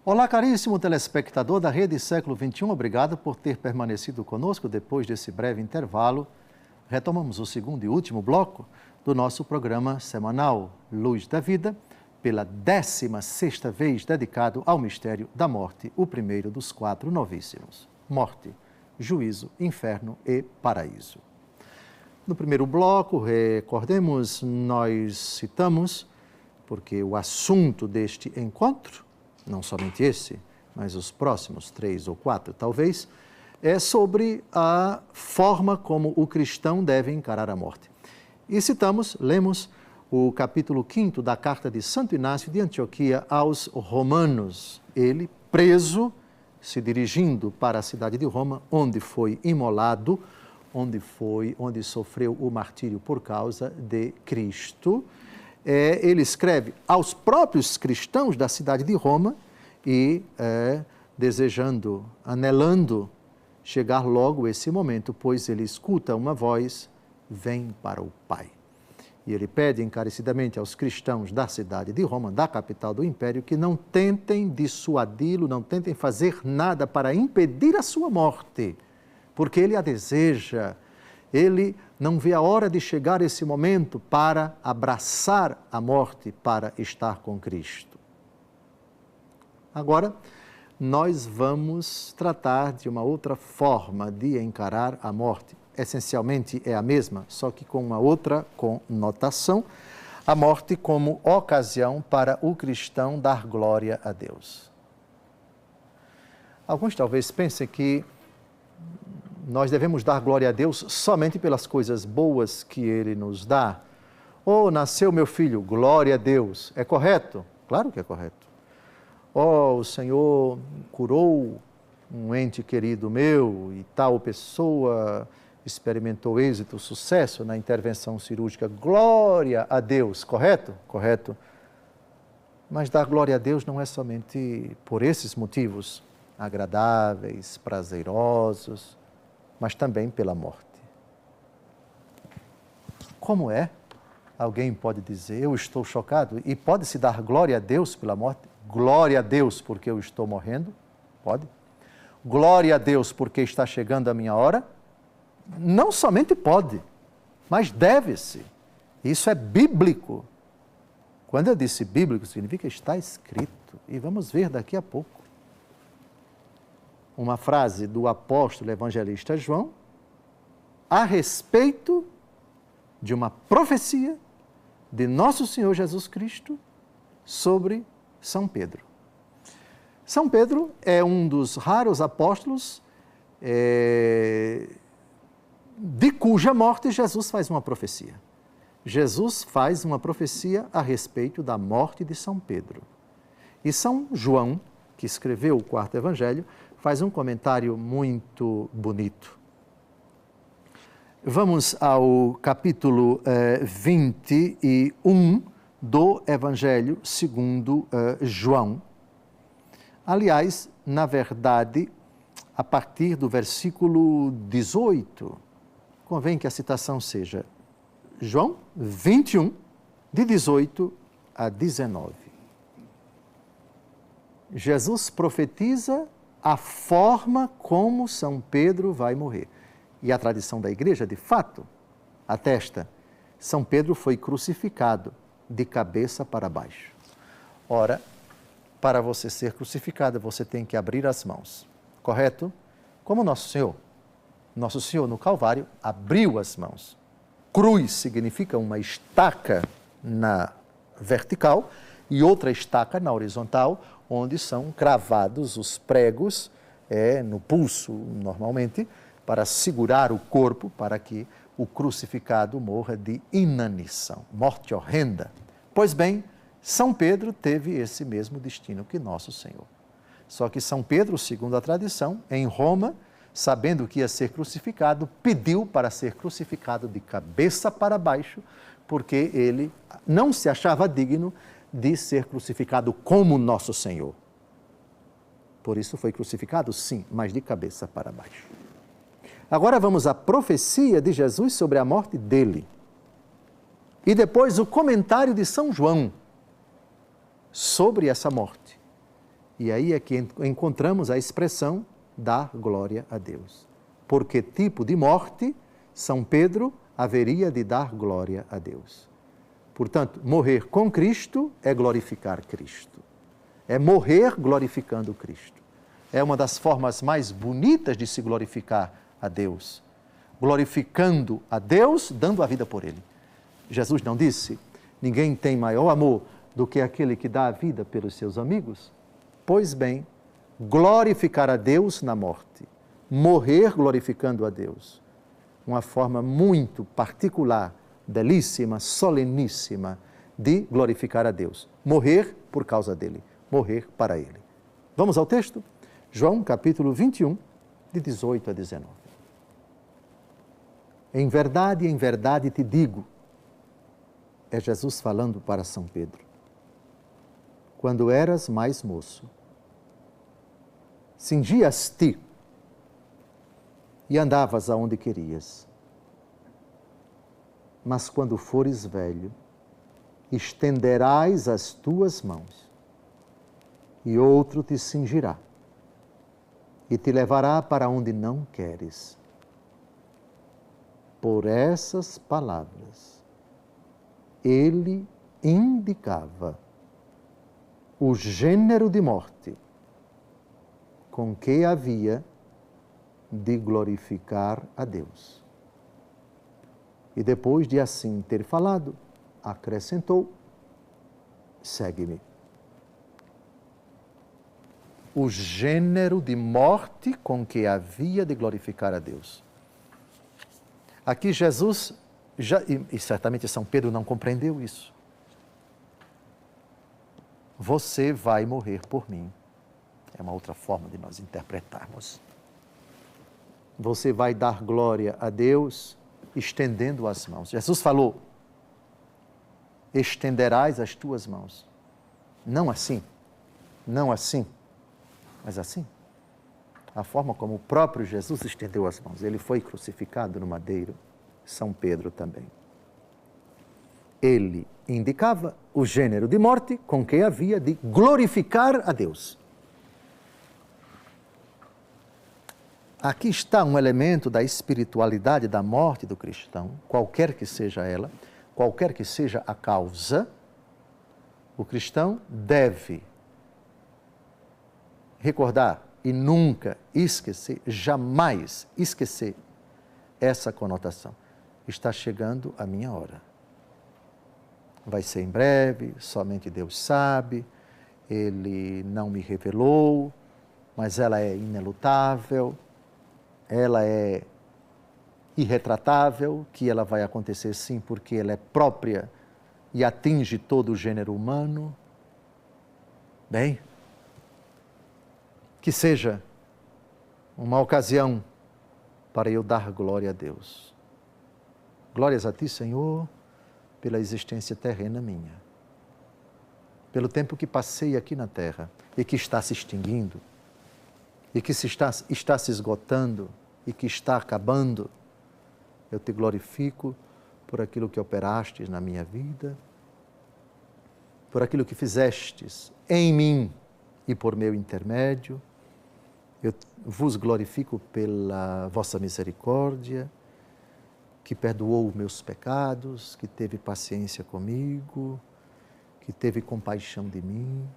Olá, caríssimo telespectador da Rede Século XXI, obrigado por ter permanecido conosco depois desse breve intervalo. Retomamos o segundo e último bloco do nosso programa semanal Luz da Vida, pela 16ª vez dedicado ao mistério da morte, o primeiro dos 4 novíssimos: morte, juízo, inferno e paraíso. No primeiro bloco, recordemos, nós citamos, porque o assunto deste encontro, não somente esse, mas os próximos 3 ou 4 talvez, é sobre a forma como o cristão deve encarar a morte. E citamos, lemos o capítulo 5º da carta de Santo Inácio de Antioquia aos Romanos. Ele, preso, se dirigindo para a cidade de Roma, onde foi imolado, onde sofreu o martírio por causa de Cristo. Ele escreve aos próprios cristãos da cidade de Roma e desejando, anelando chegar logo esse momento, pois ele escuta uma voz: vem para o Pai. E ele pede encarecidamente aos cristãos da cidade de Roma, da capital do império, que não tentem dissuadi-lo, não tentem fazer nada para impedir a sua morte, porque ele a deseja. Ele não vê a hora de chegar esse momento para abraçar a morte, para estar com Cristo. Agora, nós vamos tratar de uma outra forma de encarar a morte. Essencialmente é a mesma, só que com uma outra conotação. A morte como ocasião para o cristão dar glória a Deus. Alguns talvez pensem que nós devemos dar glória a Deus somente pelas coisas boas que Ele nos dá. Oh, nasceu meu filho, glória a Deus. É correto? Claro que é correto. Oh, o Senhor curou um ente querido meu e tal pessoa experimentou êxito, sucesso na intervenção cirúrgica. Glória a Deus, correto? Correto. Mas dar glória a Deus não é somente por esses motivos agradáveis, prazerosos, mas também pela morte. Como é? Alguém pode dizer, eu estou chocado, e pode-se dar glória a Deus pela morte? Glória a Deus porque eu estou morrendo? Pode. Glória a Deus porque está chegando a minha hora? Não somente pode, mas deve-se. Isso é bíblico. Quando eu disse bíblico, significa está escrito. E vamos ver daqui a pouco uma frase do apóstolo evangelista João a respeito de uma profecia de nosso Senhor Jesus Cristo sobre São Pedro. São Pedro é um dos raros apóstolos de cuja morte Jesus faz uma profecia. Jesus faz uma profecia a respeito da morte de São Pedro. E São João, que escreveu o 4º Evangelho, faz um comentário muito bonito. Vamos ao capítulo 21 do Evangelho segundo João. Aliás, na verdade, a partir do versículo 18, convém que a citação seja João 21, de 18 a 19. Jesus profetiza a forma como São Pedro vai morrer. E a tradição da igreja, de fato, atesta: São Pedro foi crucificado de cabeça para baixo. Ora, para você ser crucificado, você tem que abrir as mãos, correto? Como Nosso Senhor. Nosso Senhor, no Calvário, abriu as mãos. Cruz significa uma estaca na vertical e outra estaca na horizontal, onde são cravados os pregos no pulso, normalmente, para segurar o corpo, para que o crucificado morra de inanição, morte horrenda. Pois bem, São Pedro teve esse mesmo destino que Nosso Senhor. Só que São Pedro, segundo a tradição, em Roma, sabendo que ia ser crucificado, pediu para ser crucificado de cabeça para baixo, porque ele não se achava digno de ser crucificado como Nosso Senhor. Por isso foi crucificado, sim, mas de cabeça para baixo. Agora vamos à profecia de Jesus sobre a morte dele. E depois o comentário de São João sobre essa morte. E aí é que encontramos a expressão dar glória a Deus. Por que tipo de morte São Pedro haveria de dar glória a Deus? Portanto, morrer com Cristo é glorificar Cristo. É morrer glorificando Cristo. É uma das formas mais bonitas de se glorificar a Deus. Glorificando a Deus, dando a vida por Ele. Jesus não disse, ninguém tem maior amor do que aquele que dá a vida pelos seus amigos? Pois bem, glorificar a Deus na morte, morrer glorificando a Deus, uma forma muito particular, belíssima, soleníssima de glorificar a Deus. Morrer por causa dele, morrer para ele. Vamos ao texto? João capítulo 21, de 18 a 19. Em verdade te digo, é Jesus falando para São Pedro, quando eras mais moço, cingias-te e andavas aonde querias. Mas quando fores velho, estenderás as tuas mãos, e outro te cingirá, e te levará para onde não queres. Por essas palavras, ele indicava o gênero de morte com que havia de glorificar a Deus. E depois de assim ter falado, acrescentou, segue-me. O gênero de morte com que havia de glorificar a Deus. Aqui Jesus, e certamente São Pedro não compreendeu isso. Você vai morrer por mim. É uma outra forma de nós interpretarmos. Você vai dar glória a Deus estendendo as mãos. Jesus falou, estenderás as tuas mãos. Não assim, mas assim. A forma como o próprio Jesus estendeu as mãos. Ele foi crucificado no madeiro, São Pedro também. Ele indicava o gênero de morte com que havia de glorificar a Deus. Aqui está um elemento da espiritualidade da morte do cristão, qualquer que seja ela, qualquer que seja a causa, o cristão deve recordar e nunca esquecer, jamais esquecer essa conotação. Está chegando a minha hora. Vai ser em breve, somente Deus sabe, Ele não me revelou, mas ela é inelutável, ela é irretratável, que ela vai acontecer sim, porque ela é própria e atinge todo o gênero humano. Bem, que seja uma ocasião para eu dar glória a Deus. Glórias a Ti, Senhor, pela existência terrena minha, pelo tempo que passei aqui na terra e que está se extinguindo, e que está se esgotando, e que está acabando. Eu Te glorifico por aquilo que operastes na minha vida, por aquilo que fizestes em mim e por meu intermédio. Eu vos glorifico pela vossa misericórdia, que perdoou meus pecados, que teve paciência comigo, que teve compaixão de mim.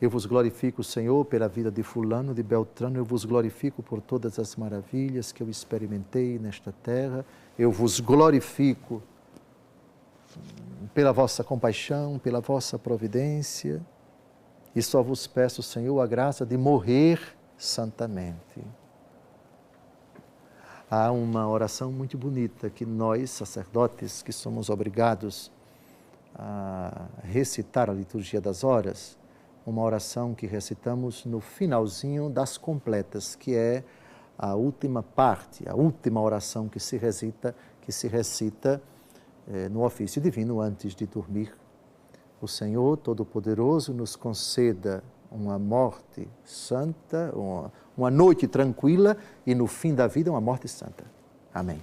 Eu vos glorifico, Senhor, pela vida de fulano, de Beltrano. Eu vos glorifico por todas as maravilhas que eu experimentei nesta terra. Eu vos glorifico pela vossa compaixão, pela vossa providência. E só vos peço, Senhor, a graça de morrer santamente. Há uma oração muito bonita que nós, sacerdotes, que somos obrigados a recitar a liturgia das horas, uma oração que recitamos no finalzinho das completas, que é a última parte, a última oração que se recita no ofício divino antes de dormir. O Senhor Todo-Poderoso nos conceda uma morte santa, uma noite tranquila e no fim da vida uma morte santa. Amém.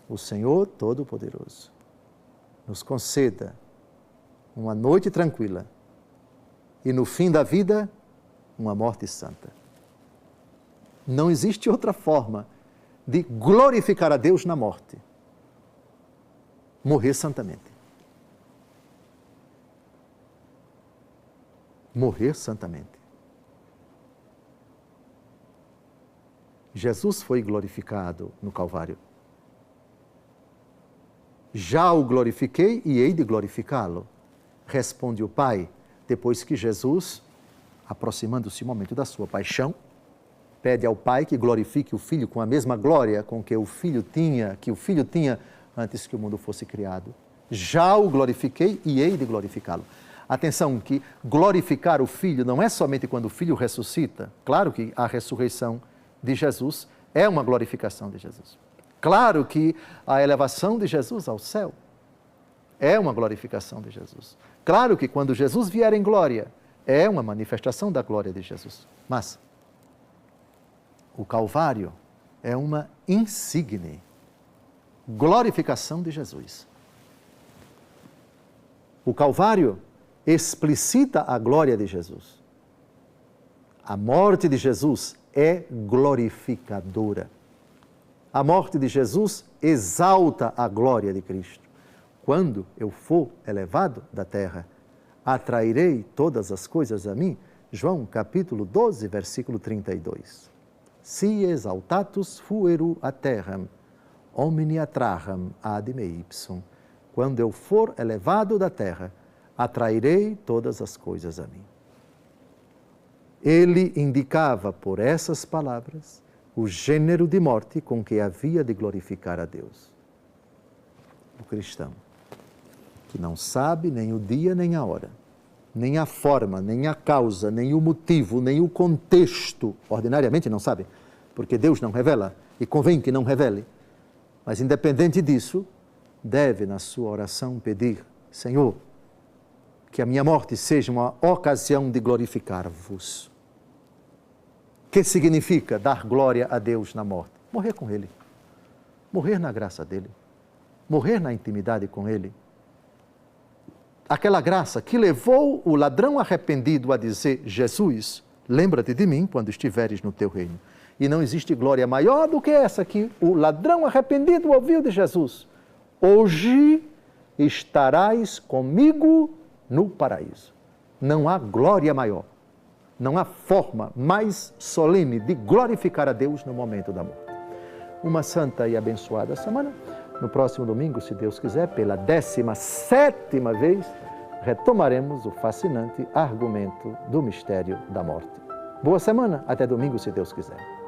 O Senhor Todo-Poderoso nos conceda uma noite tranquila e no fim da vida uma morte santa. Não existe outra forma de glorificar a Deus na morte. Morrer santamente. Morrer santamente. Jesus foi glorificado no Calvário. Já o glorifiquei e hei de glorificá-lo, responde o Pai, depois que Jesus, aproximando-se o momento da sua paixão, pede ao Pai que glorifique o Filho com a mesma glória com que o Filho tinha antes que o mundo fosse criado. Já o glorifiquei e hei de glorificá-lo. Atenção, que glorificar o Filho não é somente quando o Filho ressuscita. Claro que a ressurreição de Jesus é uma glorificação de Jesus. Claro que a elevação de Jesus ao céu é uma glorificação de Jesus. Claro que quando Jesus vier em glória, é uma manifestação da glória de Jesus. Mas o Calvário é uma insígne glorificação de Jesus. O Calvário explicita a glória de Jesus. A morte de Jesus é glorificadora. A morte de Jesus exalta a glória de Cristo. Quando eu for elevado da terra, atrairei todas as coisas a mim. João capítulo 12, versículo 32. Si exaltatus fueru a terram, omni attraham ad me ipsum. Quando eu for elevado da terra, atrairei todas as coisas a mim. Ele indicava por essas palavras o gênero de morte com que havia de glorificar a Deus. O cristão, que não sabe nem o dia nem a hora, nem a forma, nem a causa, nem o motivo, nem o contexto, ordinariamente não sabe, porque Deus não revela e convém que não revele, mas independente disso, deve na sua oração pedir: Senhor, que a minha morte seja uma ocasião de glorificar-vos. Que significa dar glória a Deus na morte? Morrer com Ele, morrer na graça dEle, morrer na intimidade com Ele. Aquela graça que levou o ladrão arrependido a dizer: Jesus, lembra-te de mim quando estiveres no teu reino. E não existe glória maior do que essa que o ladrão arrependido ouviu de Jesus. Hoje estarás comigo no paraíso. Não há glória maior. Não há forma mais solene de glorificar a Deus no momento da morte. Uma santa e abençoada semana. No próximo domingo, se Deus quiser, pela 17ª vez, retomaremos o fascinante argumento do mistério da morte. Boa semana, até domingo, se Deus quiser.